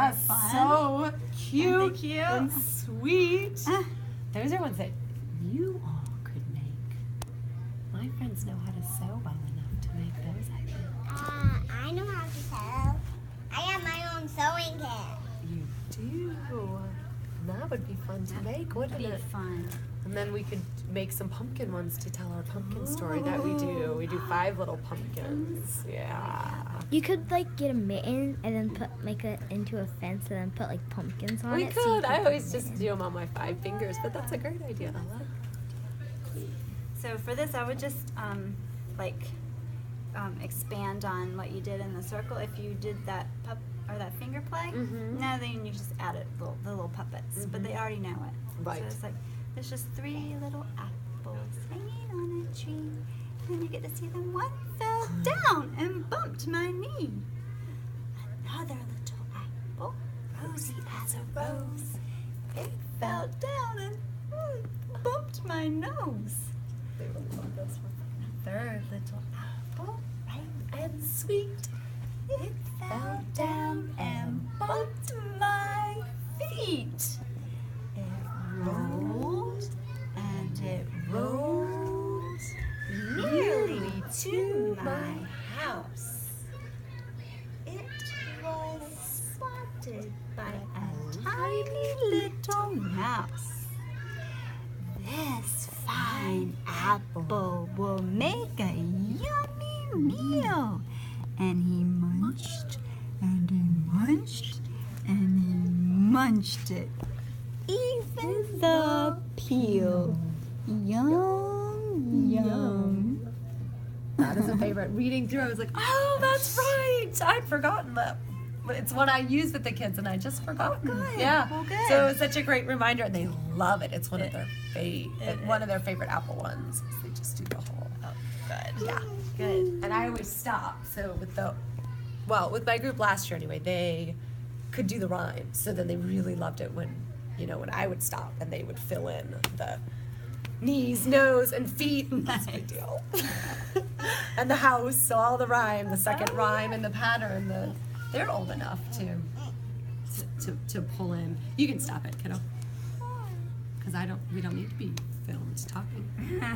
Yeah, so cute, Aren't they cute? and sweet. Those are ones that you all could make. My friends know how to sew well enough to make those, I think. I know how to sew. I have my own sewing kit. You do. That would be fun to make, wouldn't It'd it? be fun. And then we could make some pumpkin ones to tell our pumpkin story that we do. We do 5 little pumpkins. Yeah. You could like get a mitten and then make it into a fence and then put like pumpkins on We it. so you could. can I put always a just mitten. do them on my 5 fingers, but that's a great idea. I like it. So for this, I would just expand on what you did in the circle. If you did that that finger play, Mhm. now then you just add it the little puppets, but they already know it. Right. So it's like there's just 3 little apples hanging on a tree, and you get to see them. One fell down and bumped my knee. Another little apple, rosy as a rose, it fell down and bumped my nose. They really love this one. Third little apple, ripe and sweet, it fell down and bumped my feet. It rolled and it rolled nearly to my house. It was spotted by a tiny little mouse. This fine apple will make a yummy meal. And he munched, and he munched, and he munched it. Even the peel. Yum, yum. That is a favorite. Reading through, I was like, oh, that's right. I'd forgotten that. It's one I use with the kids, and I just forgotten. good. Yeah. Well, good. So it's such a great reminder, and they love it. It's one of their It their favorite apple ones. They just do the whole. Oh, good. Yeah. Good. And I always stop. So with my group last year anyway, they could do the rhyme. So then they really loved it when I would stop and they would fill in the knees, nose, and feet. That's a big deal. And the house, so all the rhyme, the second rhyme and the pattern, they're old enough to pull in. You can stop it, kiddo. Because we don't need to be filmed talking.